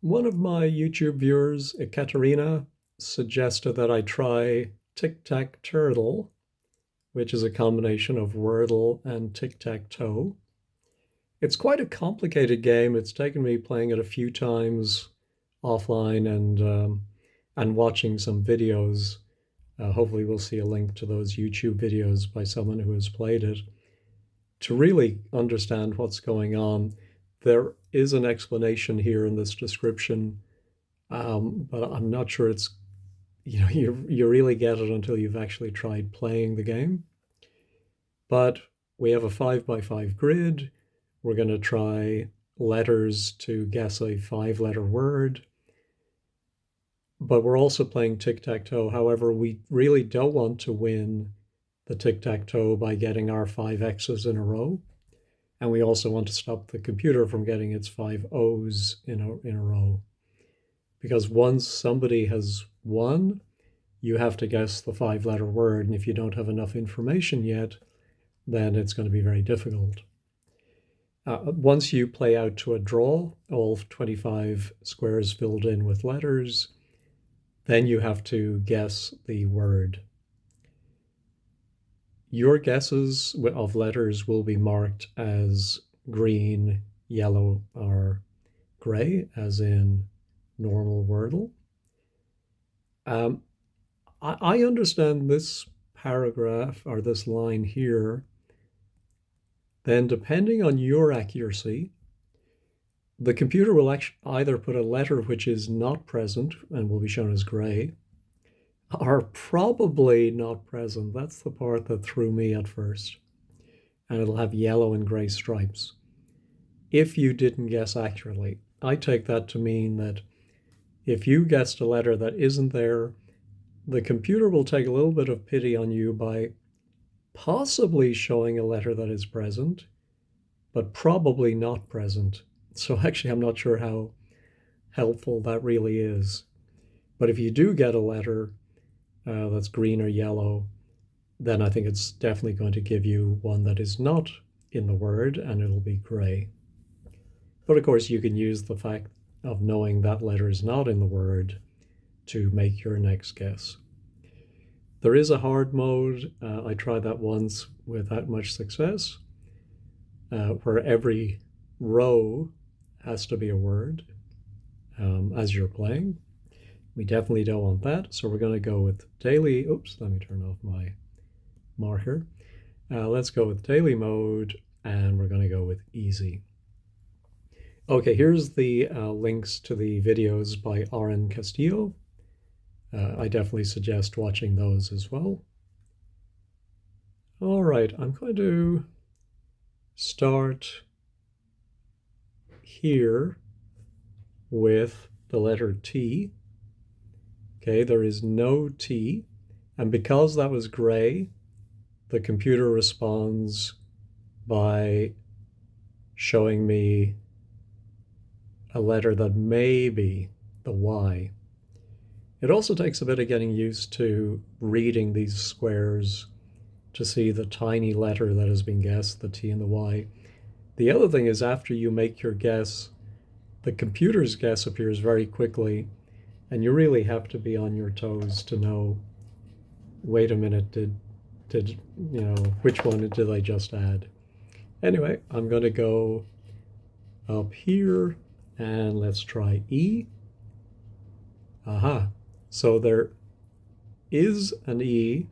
One of my YouTube viewers, Ekaterina, suggested that I try Tic-Tac-Turtle, which is a combination of Wordle and Tic-Tac-Toe. It's quite a complicated game. It's taken me playing it a few times offline and watching some videos. Hopefully, we'll see a link to those YouTube videos by someone who has played it. To really understand what's going on, there is an explanation here in this description, but I'm not sure it's, you really get it until you've actually tried playing the game. But we have a 5x5 grid. We're going to try letters to guess a 5-letter word. But we're also playing tic-tac-toe. However, we really don't want to win the tic-tac-toe by getting our 5 X's in a row. And we also want to stop the computer from getting its 5 O's in a row. Because once somebody has won, you have to guess the 5-letter word. And if you don't have enough information yet, then it's going to be very difficult. Once you play out to a draw, all 25 squares filled in with letters, then you have to guess the word. Your guesses of letters will be marked as green, yellow, or gray, as in normal Wordle. I understand this paragraph or this line here. Then depending on your accuracy, the computer will either put a letter which is not present and will be shown as gray, or probably not present. That's the part that threw me at first. And it'll have yellow and gray stripes. If you didn't guess accurately, I take that to mean that if you guessed a letter that isn't there, the computer will take a little bit of pity on you by possibly showing a letter that is present, but probably not present. So actually, I'm not sure how helpful that really is. But if you do get a letter that's green or yellow, then I think it's definitely going to give you one that is not in the word, and it'll be gray. But of course, you can use the fact of knowing that letter is not in the word to make your next guess. There is a hard mode. I tried that once without much success, where every row has to be a word as you're playing. We definitely don't want that, so we're going to go with daily. Oops, let me turn off my marker. Let's go with daily mode, and we're going to go with easy. Okay, here's the links to the videos by Aaron Castillo. I definitely suggest watching those as well. All right, I'm going to start here with the letter T. Okay, there is no T. And because that was gray, the computer responds by showing me a letter that may be the Y. It also takes a bit of getting used to reading these squares to see the tiny letter that has been guessed, the T and the Y. The other thing is, after you make your guess, the computer's guess appears very quickly, and you really have to be on your toes to know, wait a minute, which one did I just add? Anyway, I'm going to go up here, and let's try E. Aha. So there is an E,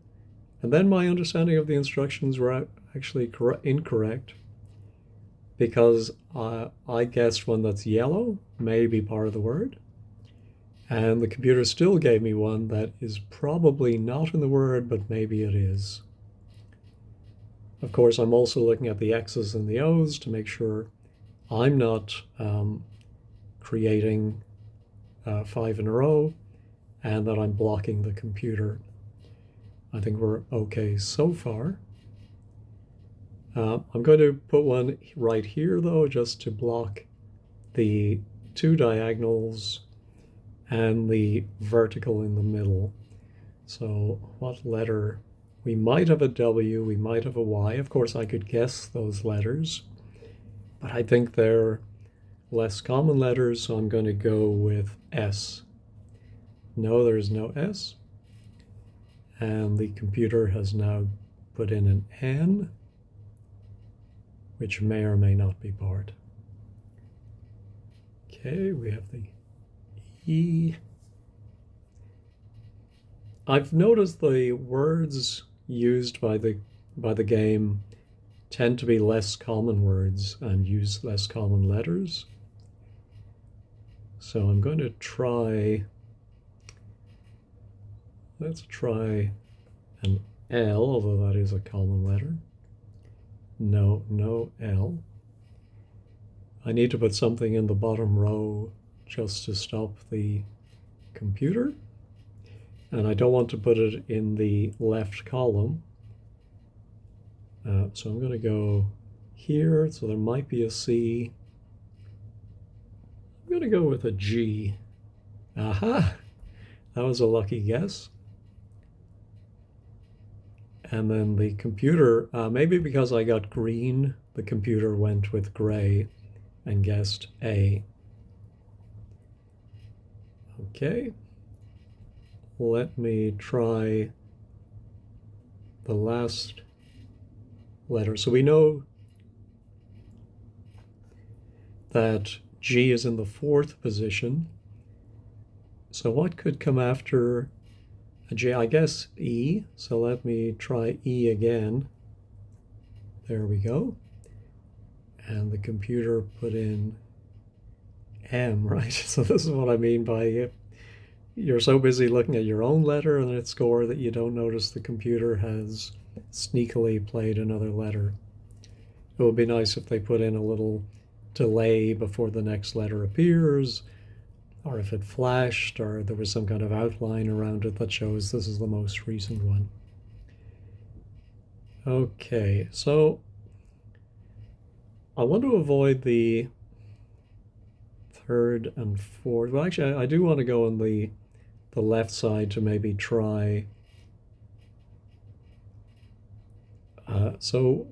and then my understanding of the instructions were actually incorrect, because I guessed one that's yellow may be part of the word, and the computer still gave me one that is probably not in the word, but maybe it is. Of course, I'm also looking at the X's and the O's to make sure I'm not creating 5 in a row, and that I'm blocking the computer. I think we're okay so far. I'm going to put one right here, though, just to block the 2 diagonals and the vertical in the middle. So what letter? We might have a W, we might have a Y. Of course, I could guess those letters, but I think they're less common letters, so I'm going to go with S. No, there's no S. And the computer has now put in an N, which may or may not be part. Okay, we have the E. I've noticed the words used by the game tend to be less common words and use less common letters. So I'm going to try, let's try an L, although that is a common letter. No, no L. I need to put something in the bottom row just to stop the computer. And I don't want to put it in the left column. So I'm going to go here, so there might be a C. I'm going to go with a G. Aha! That was a lucky guess. And then the computer, maybe because I got green, the computer went with gray and guessed A. Okay. Let me try the last letter. So we know that G is in the 4th position. So what could come after a J? I guess E. So let me try E again. There we go. And the computer put in M, right? So this is what I mean by you're so busy looking at your own letter and its score that you don't notice the computer has sneakily played another letter. It would be nice if they put in a little delay before the next letter appears, or if it flashed, or there was some kind of outline around it that shows this is the most recent one. Okay, so I want to avoid the 3rd and 4th. Well, actually, I do want to go on the left side to maybe try. So,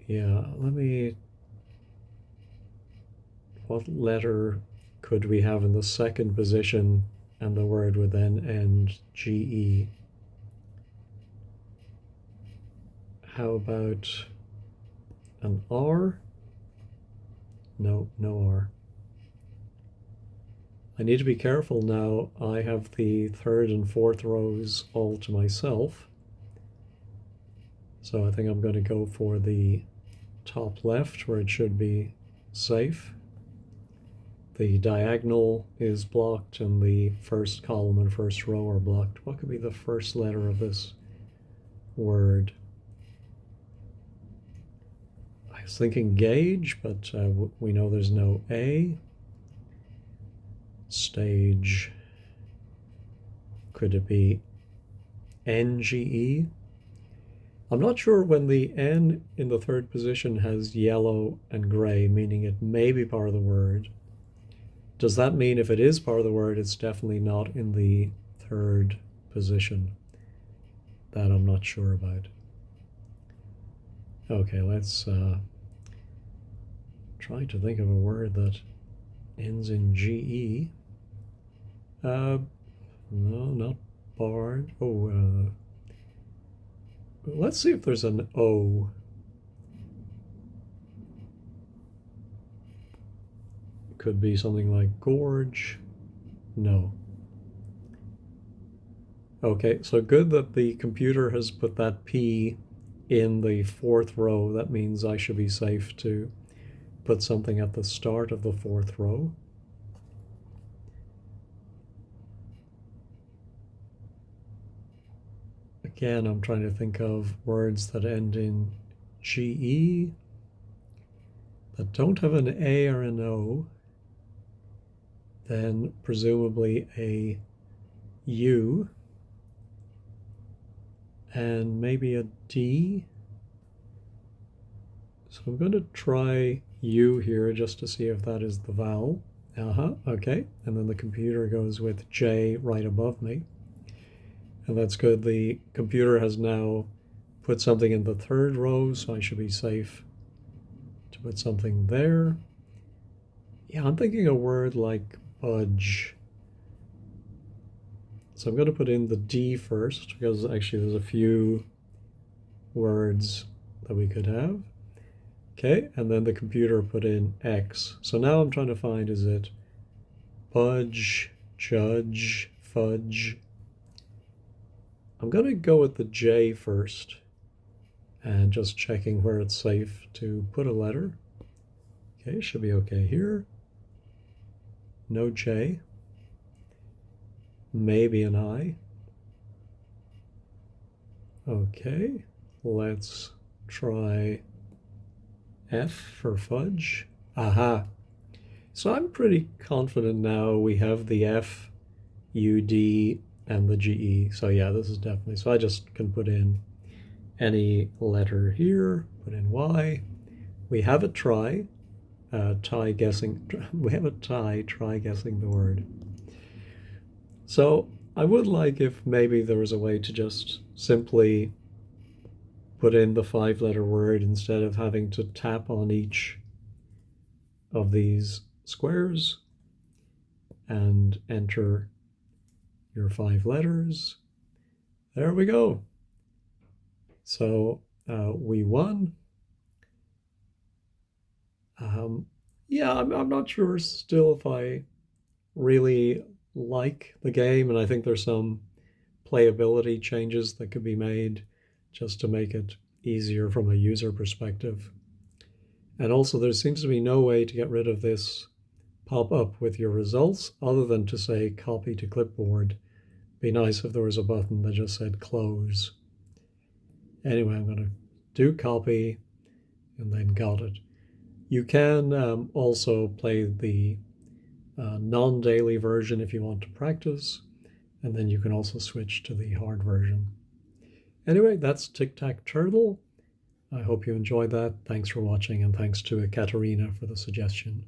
yeah, what letter could we have in the 2nd position and the word would then end GE? How about an R? No, no R. I need to be careful now. I have the 3rd and 4th rows all to myself. So I think I'm going to go for the top left where it should be safe. The diagonal is blocked and the first column and first row are blocked. What could be the first letter of this word? I was thinking gauge, but we know there's no A. Stage. Could it be NGE? I'm not sure when the N in the 3rd position has yellow and gray, meaning it may be part of the word. Does that mean if it is part of the word, it's definitely not in the 3rd position? That I'm not sure about. Okay, let's try to think of a word that ends in GE. No, not barred. Oh, let's see if there's an O. Could be something like gorge. No. Okay, so good that the computer has put that P in the 4th row. That means I should be safe to put something at the start of the 4th row. Again, I'm trying to think of words that end in GE that don't have an A or an O. Then presumably a U and maybe a D. So I'm going to try U here just to see if that is the vowel. Okay. And then the computer goes with J right above me. And that's good. The computer has now put something in the 3rd row, so I should be safe put something there. Yeah, I'm thinking a word like budge. So I'm going to put in the D first because actually there's a few words that we could have. Okay, and then the computer put in X. So now I'm trying to find, is it budge, judge, fudge? I'm going to go with the J first and just checking where it's safe to put a letter. Okay, should be okay here. No J. Maybe an I. Okay, let's try F for fudge. Aha. So I'm pretty confident now we have the F, U, D, and the GE. So yeah, this is definitely, so I just can put in any letter here, put in Y. We have a try, try guessing, we have a tie, try guessing the word. So I would like if maybe there was a way to just simply put in the 5-letter word instead of having to tap on each of these squares and enter your 5 letters. There we go. So we won. Yeah, I'm not sure still if I really like the game, and I think there's some playability changes that could be made just to make it easier from a user perspective. And also there seems to be no way to get rid of this pop-up with your results other than to say copy to clipboard. Be nice if there was a button that just said close. Anyway, I'm going to do copy and then got it. You can also play the non-daily version if you want to practice, and then you can also switch to the hard version. Anyway, that's Tic-Tac-Turtle. I hope you enjoyed that. Thanks for watching, and thanks to Ekaterina for the suggestion.